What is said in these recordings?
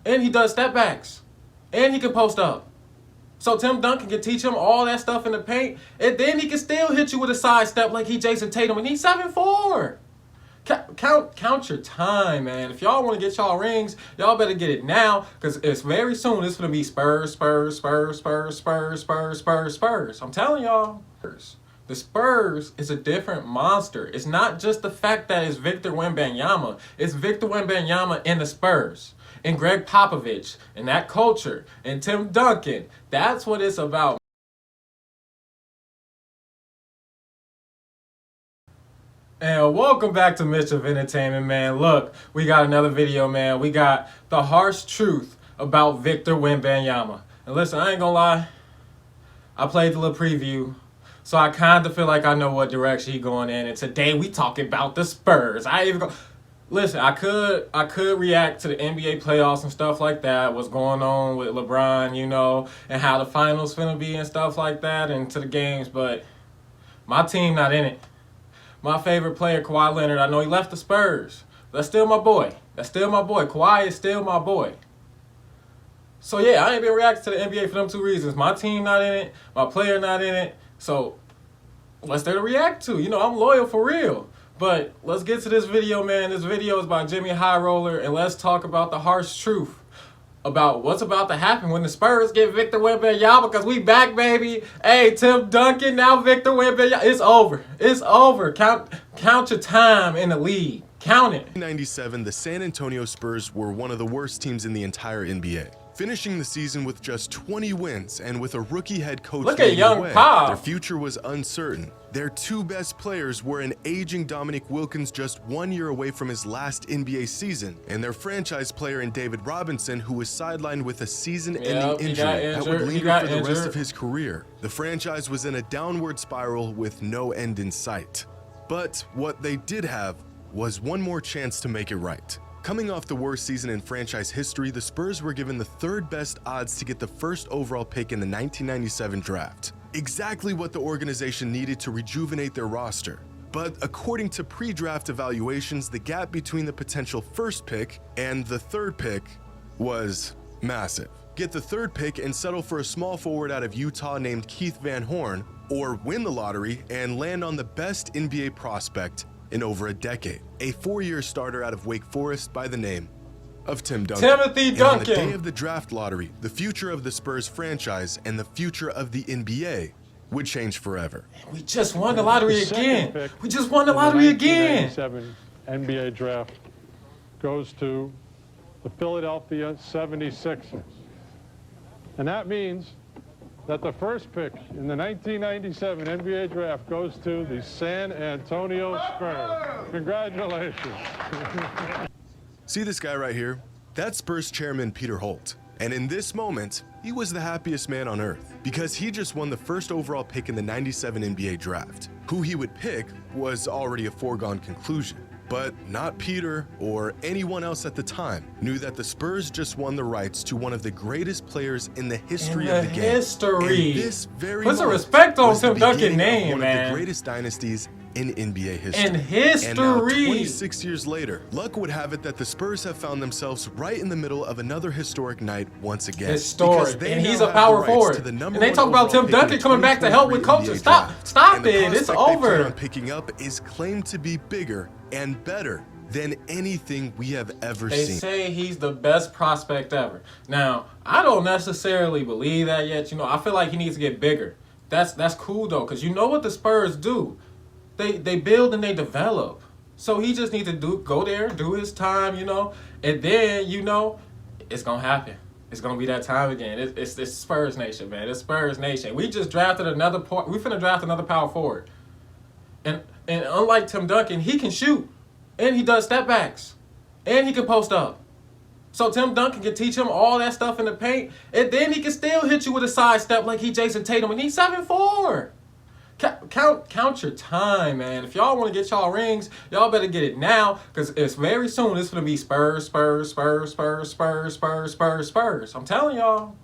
And he does step backs. And he can post up. So Tim Duncan can teach him all that stuff in the paint, and then he can still hit you with a sidestep like he Jason Tatum, and he's 7'4". Count your time, man. If y'all want to get y'all rings, y'all better get it now, because it's very soon. It's going to be Spurs, Spurs, Spurs, Spurs, Spurs, Spurs, Spurs, Spurs. I'm telling y'all. The Spurs is a different monster. It's not just the fact that it's Victor Wembanyama. It's Victor Wembanyama and the Spurs. And Greg Popovich, and that culture, and Tim Duncan. That's what it's about. And welcome back to Mischief Entertainment, man. Look, we got another video, man. We got the harsh truth about Victor Wembanyama. And listen, I ain't gonna lie. I played the little preview, so I kind of feel like I know what direction he going in. And today we talking about the Spurs. Listen, I could react to the NBA playoffs and stuff like that, what's going on with LeBron, you know, and how the finals finna be and stuff like that, and to the games, but my team not in it. My favorite player, Kawhi Leonard, I know he left the Spurs. That's still my boy. Kawhi is still my boy. So yeah, I ain't been reacting to the NBA for them two reasons. My team not in it, my player not in it, so what's there to react to? You know, I'm loyal for real. But let's get to this video, man. This video is by Jimmy High Roller, and let's talk about the harsh truth about what's about to happen when the Spurs get Victor Wembanyama, because we back, baby. Hey, Tim Duncan, now Victor Wembanyama. It's over. It's over. Count your time in the league. Count it. In 1997, the San Antonio Spurs were one of the worst teams in the entire NBA. Finishing the season with just 20 wins and with a rookie head coach leading the way, their future was uncertain. Their two best players were an aging Dominique Wilkins just 1 year away from his last NBA season, and their franchise player in David Robinson, who was sidelined with a season-ending injury that would linger for the rest of his career. The franchise was in a downward spiral with no end in sight. But what they did have was one more chance to make it right. Coming off the worst season in franchise history, the Spurs were given the third best odds to get the first overall pick in the 1997 draft. Exactly what the organization needed to rejuvenate their roster. But according to pre-draft evaluations, the gap between the potential first pick and the third pick was massive. Get the third pick and settle for a small forward out of Utah named Keith Van Horn, or win the lottery and land on the best NBA prospect in over a decade, a 4-year starter out of Wake Forest by the name of Tim Duncan. Timothy Duncan. And on the day of the draft lottery, the future of the Spurs franchise and the future of the NBA would change forever. We just won the lottery again. We just won the lottery again. 1997 NBA draft goes to the Philadelphia 76ers. And that means that the first pick in the 1997 NBA draft goes to the San Antonio Spurs. Congratulations. See this guy right here? That's Spurs chairman Peter Holt. And in this moment, he was the happiest man on earth because he just won the first overall pick in the 97 NBA draft. Who he would pick was already a foregone conclusion. But not Peter or anyone else at the time knew that the Spurs just won the rights to one of the greatest players in the history of the game. History. And this very put some respect on Tim Duncan's name, one man. of the greatest dynasties in NBA history. In history. And now, 26 years later, luck would have it that the Spurs have found themselves right in the middle of another historic night once again. Historic. And he's a power forward. And they talk about Tim Duncan coming back to help with coaching. Stop it. It's over. They plan on picking up is claimed to be bigger and better than anything we have ever seen. They say he's the best prospect ever. Now, I don't necessarily believe that yet. You know, I feel like he needs to get bigger. That's cool though, because you know what the Spurs do. They build and they develop. So he just needs to go there, do his time, you know, and then, you know, it's gonna happen. It's gonna be that time again. It's Spurs Nation, man. It's Spurs Nation. We just drafted we finna draft another power forward. And unlike Tim Duncan, he can shoot. And he does step backs. And he can post up. So Tim Duncan can teach him all that stuff in the paint. And then he can still hit you with a sidestep like he Jason Tatum. And he's 7'4". Count your time, man. If y'all want to get y'all rings, y'all better get it now. Because it's very soon. It's going to be Spurs, Spurs, Spurs, Spurs, Spurs, Spurs, Spurs, Spurs. I'm telling y'all.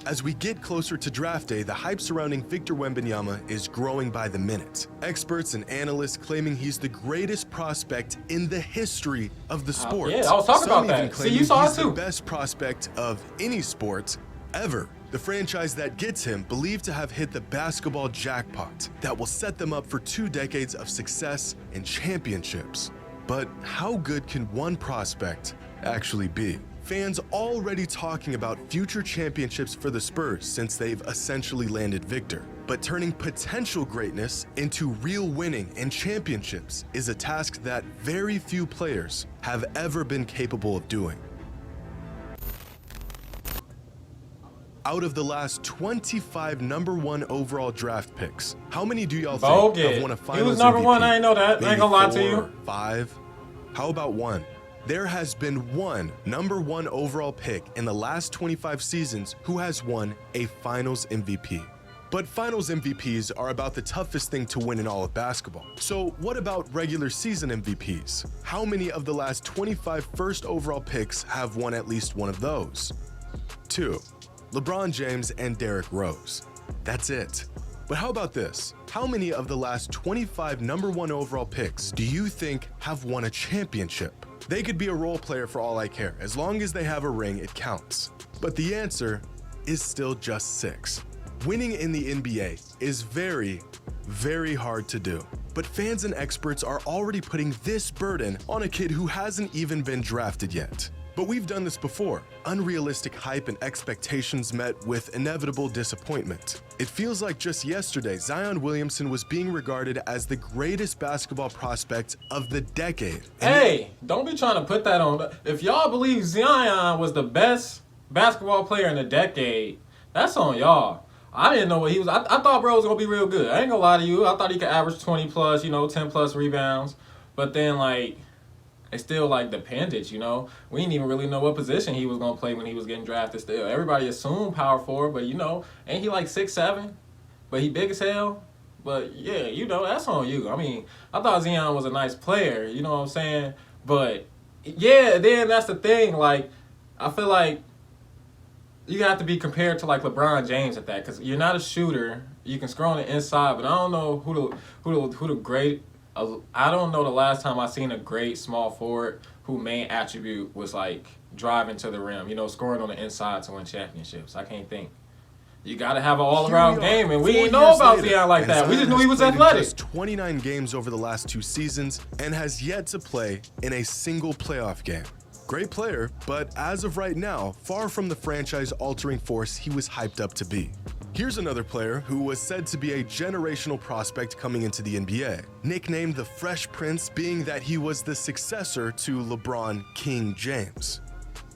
As we get closer to draft day, the hype surrounding Victor Wembanyama is growing by the minute. Experts and analysts claiming he's the greatest prospect in the history of the sport. Yeah, I was talking about that. Some even See, you saw he's it too. the best prospect of any sport ever. The franchise that gets him believed to have hit the basketball jackpot that will set them up for 2 decades of success and championships. But how good can one prospect actually be? Fans already talking about future championships for the Spurs since they've essentially landed Victor. But turning potential greatness into real winning and championships is a task that very few players have ever been capable of doing. Out of the last 25 #1 overall draft picks, how many do y'all think have won a finals MVP? He was number one, I ain't know that. Maybe I ain't gonna lie to 4 you. or 5? How about 1? There has been one #1 overall pick in the last 25 seasons who has won a finals MVP. But finals MVPs are about the toughest thing to win in all of basketball. So what about regular season MVPs? How many of the last 25 first overall picks have won at least one of those? 2. LeBron James and Derrick Rose. That's it. But how about this? How many of the last 25 #1 overall picks do you think have won a championship? They could be a role player for all I care. As long as they have a ring, it counts. But the answer is still just 6. Winning in the NBA is very, very hard to do. But fans and experts are already putting this burden on a kid who hasn't even been drafted yet. But we've done this before. Unrealistic hype and expectations met with inevitable disappointment. It feels like just yesterday, Zion Williamson was being regarded as the greatest basketball prospect of the decade. Hey, don't be trying to put that on. If y'all believe Zion was the best basketball player in the decade, that's on y'all. I didn't know what he was. I thought bro was going to be real good. I ain't going to lie to you. I thought he could average 20 plus, 10 plus rebounds. But then, it's still dependent, We didn't even really know what position he was going to play when he was getting drafted still. Everybody assumed power forward, but ain't he 6'7"? But he big as hell. But yeah, that's on you. I mean, I thought Zion was a nice player, you know what I'm saying? But yeah, then that's the thing. I feel like you have to be compared to LeBron James at that, because you're not a shooter. You can score on the inside, but I don't know who the great. I don't know the last time I seen a great small forward whose main attribute was driving to the rim, scoring on the inside to win championships. I can't think. You got to have an all-around game, and we didn't know about Zion like that. We just knew he was athletic. Just 29 games over the last 2 seasons and has yet to play in a single playoff game. Great player, but as of right now, far from the franchise-altering force he was hyped up to be. Here's another player who was said to be a generational prospect coming into the NBA, nicknamed the Fresh Prince, being that he was the successor to LeBron King James.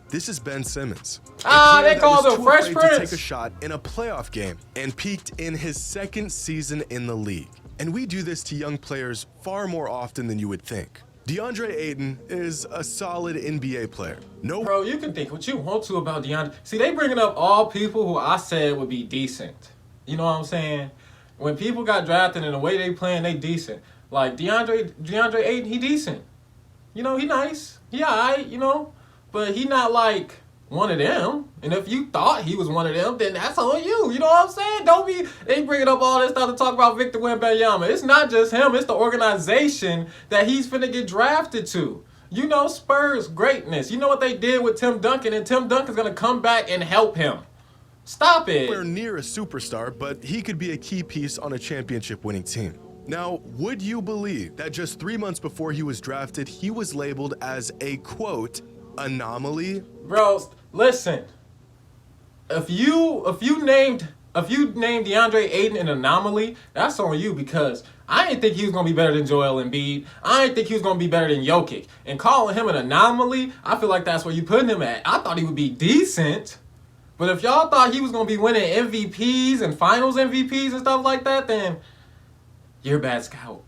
This is Ben Simmons. They called him Fresh Prince. To take a shot in a playoff game and peaked in his 2nd season in the league. And we do this to young players far more often than you would think. DeAndre Ayton is a solid NBA player. No, bro, you can think what you want to about DeAndre. See, they bringing up all people who I said would be decent. You know what I'm saying? When people got drafted and the way they playing, they decent. DeAndre Ayton, he decent. He nice. He alright, but he not one of them. And if you thought he was one of them, then that's on you. You know what I'm saying? They bringing up all this stuff to talk about Victor Wembanyama. It's not just him. It's the organization that he's finna get drafted to. Spurs greatness. You know what they did with Tim Duncan, and Tim Duncan's gonna come back and help him. Stop it. We're near a superstar, but he could be a key piece on a championship-winning team. Now, would you believe that just 3 months before he was drafted, he was labeled as a, quote, anomaly? Bro, listen. If you named DeAndre Ayton an anomaly, that's on you, because I didn't think he was gonna be better than Joel Embiid. I didn't think he was gonna be better than Jokic. And calling him an anomaly, I feel like that's where you putting him at. I thought he would be decent, but if y'all thought he was gonna be winning MVPs and Finals MVPs and stuff like that, then you're a bad scout.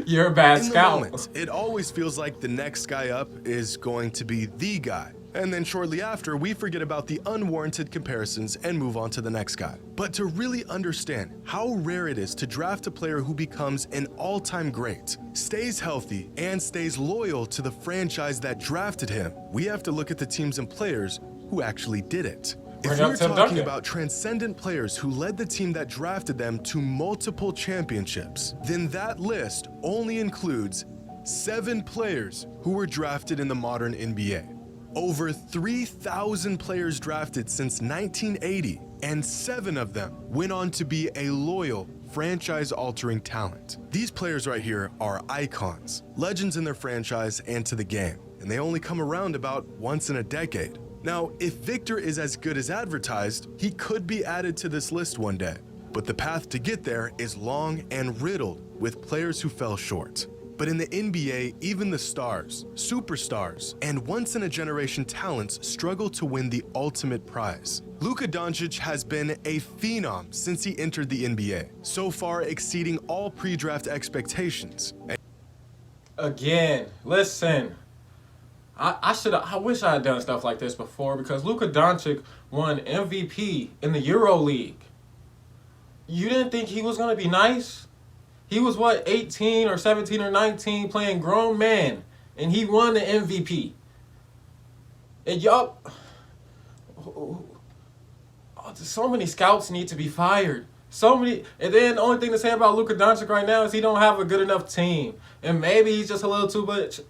You're a bad scout. Moment, it always feels like the next guy up is going to be the guy. And then shortly after, we forget about the unwarranted comparisons and move on to the next guy. But to really understand how rare it is to draft a player who becomes an all-time great, stays healthy, and stays loyal to the franchise that drafted him, we have to look at the teams and players who actually did it. If we're talking about transcendent players who led the team that drafted them to multiple championships, then that list only includes 7 players who were drafted in the modern NBA. Over 3,000 players drafted since 1980, and 7 of them went on to be a loyal, franchise-altering talent. These players right here are icons, legends in their franchise and to the game, and they only come around about once in a decade. Now, if Victor is as good as advertised, he could be added to this list one day, but the path to get there is long and riddled with players who fell short. But in the NBA, even the stars, superstars, and once-in-a-generation talents struggle to win the ultimate prize. Luka Doncic has been a phenom since he entered the NBA, so far exceeding all pre-draft expectations. Again, listen. I wish I had done stuff like this before, because Luka Doncic won MVP in the Euro League. You didn't think he was going to be nice? He was, what, 18 or 17 or 19 playing grown man, and he won the MVP. And y'all, so many scouts need to be fired. So many, and then the only thing to say about Luka Doncic right now is he don't have a good enough team, and maybe he's just a little too much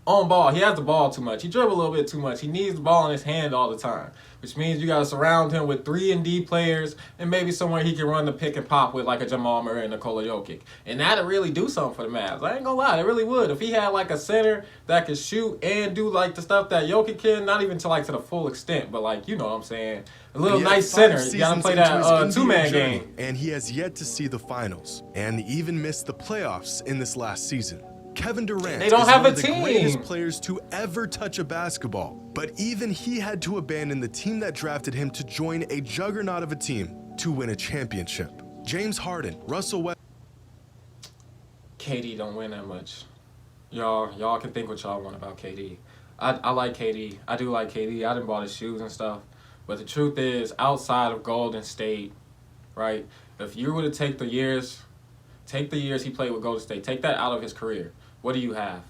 on ball. He has the ball too much. He dribbles a little bit too much. He needs the ball in his hand all the time, which means you got to surround him with 3-and-D players and maybe somewhere he can run the pick and pop with, like a Jamal Murray and Nikola Jokic. And that'd really do something for the Mavs. I ain't gonna lie, it really would. If he had like a center that could shoot and do like the stuff that Jokic can, not even to the full extent, but like, you know what I'm saying, a little nice center. You gotta play that two-man game. And he has yet to see the finals and even missed the playoffs in this last season. Kevin Durant is one of the greatest players to ever touch a basketball, but even he had to abandon the team that drafted him to join a juggernaut of a team to win a championship. James Harden, Russell Westbrook. KD don't win that much. Y'all can think what y'all want about KD. I like KD. I do like KD. I done bought his shoes and stuff. But the truth is, outside of Golden State, right, if you were to take the years he played with Golden State, take that out of his career, what do you have?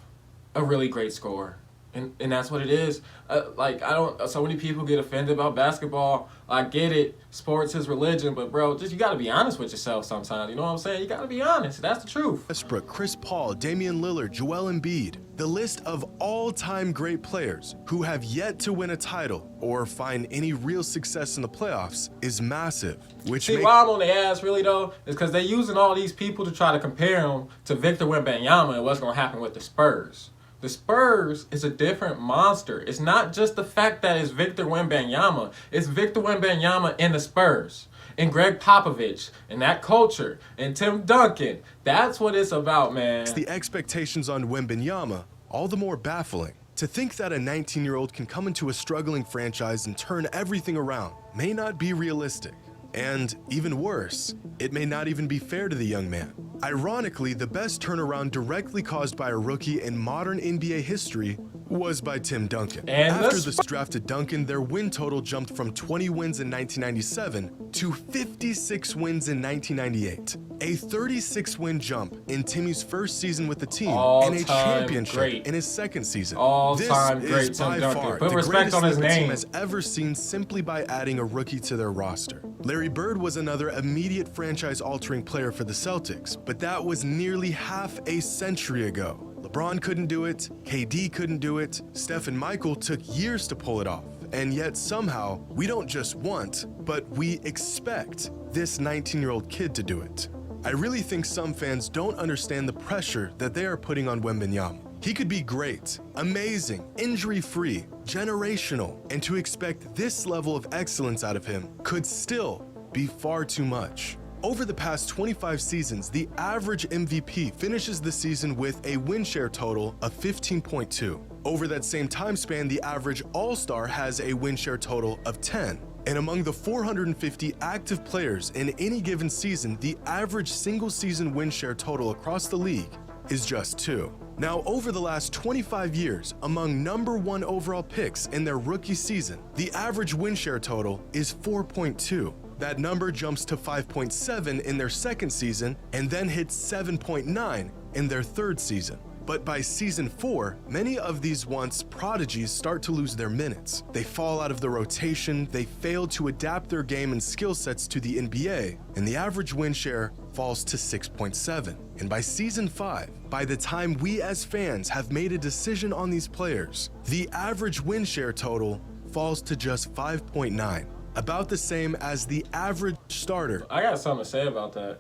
A really great scorer. And that's what it is. So many people get offended about basketball. I get it. Sports is religion, but bro, you got to be honest with yourself sometimes. You know what I'm saying? You got to be honest. That's the truth. Westbrook, Chris Paul, Damian Lillard, Joel Embiid. The list of all-time great players who have yet to win a title or find any real success in the playoffs is massive. See, why I'm on their ass really though is because they're using all these people to try to compare them to Victor Wembanyama and what's going to happen with the Spurs. The Spurs is a different monster. It's not just the fact that it's Victor Wembanyama. It's Victor Wembanyama and the Spurs. And Greg Popovich and that culture and Tim Duncan. That's what it's about, man. The expectations on Wembanyama all the more baffling. To think that a 19-year-old can come into a struggling franchise and turn everything around may not be realistic. And even worse, it may not even be fair to the young man. Ironically, the best turnaround directly caused by a rookie in modern NBA history was by Tim Duncan. After the drafted Duncan, their win total jumped from 20 wins in 1997 to 56 wins in 1998. A 36-win jump in Timmy's first season with the team and a championship in his second season. All-time great Tim Duncan. Put respect on his name. The team has ever seen simply by adding a rookie to their roster. Larry Bird was another immediate franchise-altering player for the Celtics, but that was nearly half a century ago. LeBron couldn't do it, KD couldn't do it, Steph and Michael took years to pull it off, and yet somehow we don't just want, but we expect this 19-year-old kid to do it. I really think some fans don't understand the pressure that they are putting on Wembanyama. He could be great, amazing, injury-free, generational, and to expect this level of excellence out of him could still be far too much. Over the past 25 seasons, the average MVP finishes the season with a win share total of 15.2. Over that same time span, the average All-Star has a win share total of 10. And among the 450 active players in any given season, the average single-season win share total across the league is just 2. Now, over the last 25 years, among #1 overall picks in their rookie season, the average win share total is 4.2. That number jumps to 5.7 in their second season and then hits 7.9 in their third season. But by season 4, many of these once prodigies start to lose their minutes. They fall out of the rotation, they fail to adapt their game and skill sets to the NBA, and the average win share falls to 6.7. And by season 5, by the time we as fans have made a decision on these players, the average win share total falls to just 5.9, about the same as the average starter. I got something to say about that.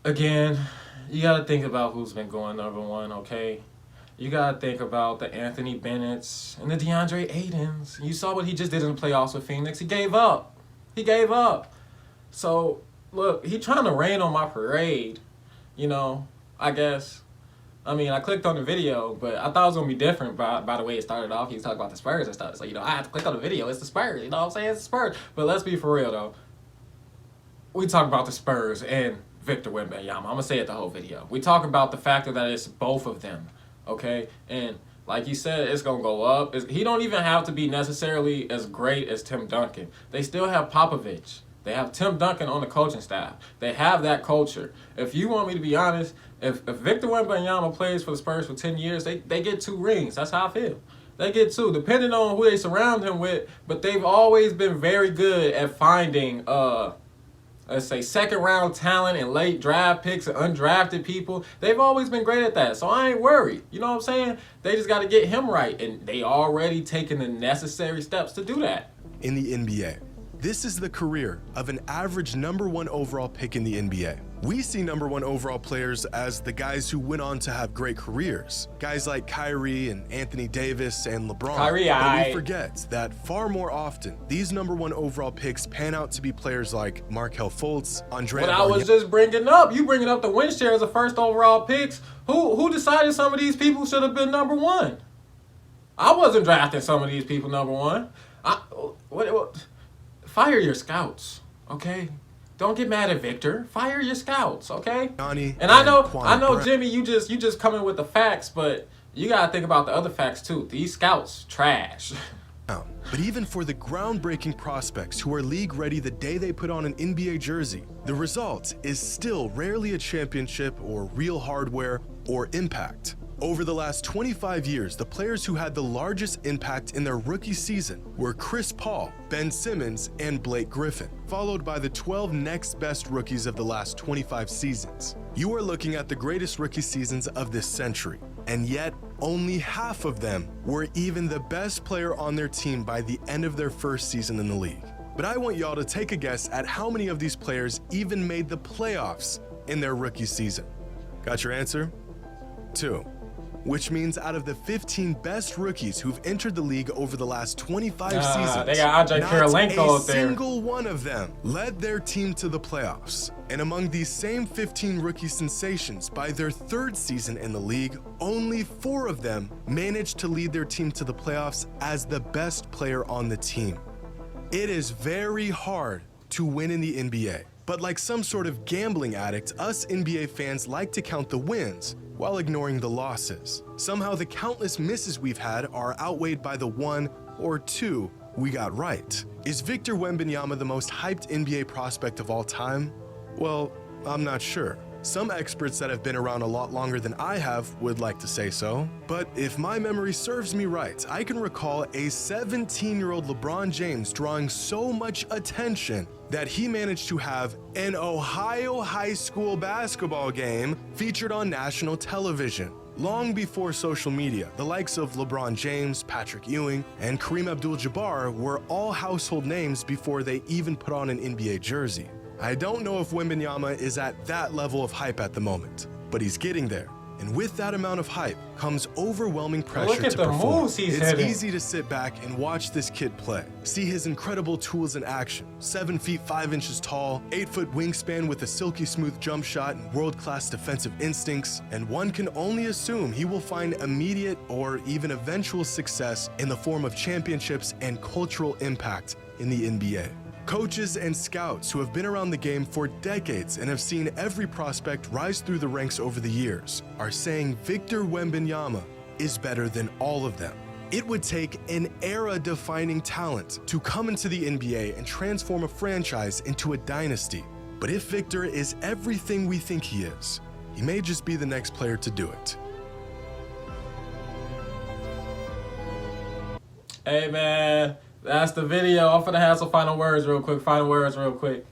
Again, you got to think about who's been going #1, okay? You got to think about the Anthony Bennett's and the DeAndre Aidens. You saw what he just did in the playoffs with Phoenix. He gave up. He gave up. So, look, he trying to rain on my parade, you know, I guess. I mean, I clicked on the video, but I thought it was going to be different by the way it started off. He was talking about the Spurs and stuff. So, you know, I had to click on the video. It's the Spurs. You know what I'm saying? It's the Spurs. But let's be for real, though. We talk about the Spurs and Victor Wembanyama. I'm going to say it the whole video. We talk about the fact that it's both of them, okay? And like you said, it's going to go up. He don't even have to be necessarily as great as Tim Duncan. They still have Popovich. They have Tim Duncan on the coaching staff. They have that culture. If you want me to be honest, if Victor Wembanyama plays for the Spurs for 10 years, they get 2 rings. That's how I feel. They get 2, depending on who they surround him with. But they've always been very good at finding, let's say, second-round talent and late draft picks and undrafted people. They've always been great at that. So I ain't worried. You know what I'm saying? They just got to get him right. And they already taken the necessary steps to do that. In the NBA, this is the career of an average #1 overall pick in the NBA. We see #1 overall players as the guys who went on to have great careers. Guys like Kyrie and Anthony Davis and LeBron. But we forget that far more often, these #1 overall picks pan out to be players like Markelle Fultz, Andre. What I was just bringing up, you bringing up the win share as the first overall picks. Who decided some of these people should have been #1? I wasn't drafting some of these people #1. Fire your scouts, okay? Don't get mad at Victor. Fire your scouts, okay? And I know, Jimmy, you just coming with the facts, but you gotta think about the other facts too. These scouts, trash. But even for the groundbreaking prospects who are league ready the day they put on an NBA jersey, the result is still rarely a championship or real hardware or impact. Over the last 25 years, the players who had the largest impact in their rookie season were Chris Paul, Ben Simmons, and Blake Griffin, followed by the 12 next best rookies of the last 25 seasons. You are looking at the greatest rookie seasons of this century, and yet only half of them were even the best player on their team by the end of their first season in the league. But I want y'all to take a guess at how many of these players even made the playoffs in their rookie season. Got your answer? 2. Which means out of the 15 best rookies who've entered the league over the last 25 seasons, they got Andre Kirilenko out there. Not a single one of them led their team to the playoffs. And among these same 15 rookie sensations, by their 3rd season in the league, only 4 of them managed to lead their team to the playoffs as the best player on the team. It is very hard to win in the NBA. But like some sort of gambling addict, us NBA fans like to count the wins while ignoring the losses. Somehow the countless misses we've had are outweighed by the 1 or 2 we got right. Is Victor Wembanyama the most hyped NBA prospect of all time? Well, I'm not sure. Some experts that have been around a lot longer than I have would like to say so. But if my memory serves me right, I can recall a 17-year-old LeBron James drawing so much attention that he managed to have an Ohio high school basketball game featured on national television. Long before social media, the likes of LeBron James, Patrick Ewing, and Kareem Abdul-Jabbar were all household names before they even put on an NBA jersey. I don't know if Wembanyama is at that level of hype at the moment, but he's getting there. And with that amount of hype comes overwhelming pressure to perform. It's easy to sit back and watch this kid play. See his incredible tools in action. 7 feet 5 inches tall, 8-foot wingspan with a silky smooth jump shot and world-class defensive instincts. And one can only assume he will find immediate or even eventual success in the form of championships and cultural impact in the NBA. Coaches and scouts who have been around the game for decades and have seen every prospect rise through the ranks over the years are saying Victor Wembanyama is better than all of them. It would take an era-defining talent to come into the NBA and transform a franchise into a dynasty. But if Victor is everything we think he is, he may just be the next player to do it. Hey, man, that's the video. I'm finna have some final words real quick.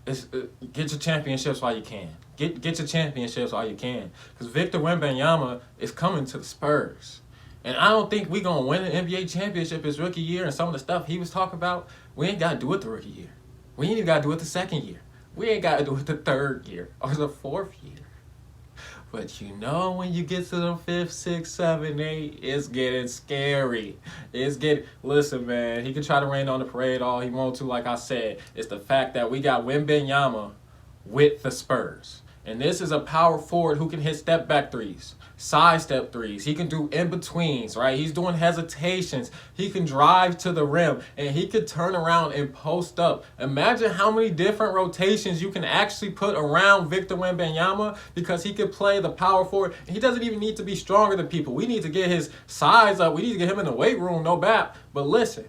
Get your championships while you can. Get your championships while you can. Because Victor Wembanyama is coming to the Spurs. And I don't think we're going to win an NBA championship his rookie year, and some of the stuff he was talking about, we ain't got to do it the rookie year. We ain't even got to do it the second year. We ain't got to do it the third year or the fourth year. But you know, when you get to the 5th, 6th, 7th, 8th, it's getting scary. Listen, man, he can try to rain on the parade all he wants to, like I said. It's the fact that we got Wembanyama with the Spurs. And this is a power forward who can hit step-back threes, side-step threes. He can do in-betweens, right? He's doing hesitations. He can drive to the rim, and he could turn around and post up. Imagine how many different rotations you can actually put around Victor Wembanyama, because he could play the power forward. He doesn't even need to be stronger than people. We need to get his size up. We need to get him in the weight room, no bap. But listen,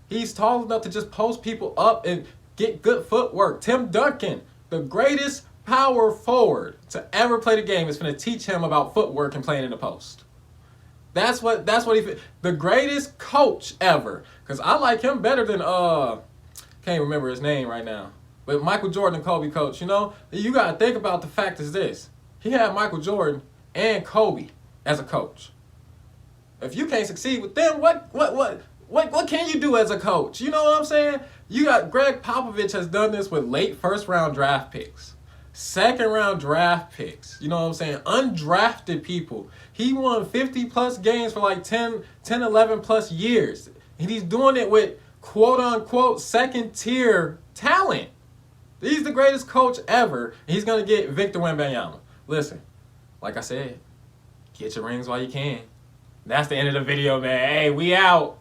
he's tall enough to just post people up and get good footwork. Tim Duncan, the greatest power forward to ever play the game, is going to teach him about footwork and playing in the post. That's what the greatest coach ever. Because I like him better than can't remember his name right now, but Michael Jordan and Kobe coach. You know, you got to think about the fact is this: he had Michael Jordan and Kobe as a coach. If you can't succeed with them, what can you do as a coach? You know what I'm saying? You got Greg Popovich has done this with late first-round draft picks. Second-round draft picks, you know what I'm saying? Undrafted people. He won 50-plus games for like 10, 11-plus years. And he's doing it with quote-unquote second-tier talent. He's the greatest coach ever. And he's going to get Victor Wembanyama. Listen, like I said, get your rings while you can. That's the end of the video, man. Hey, we out.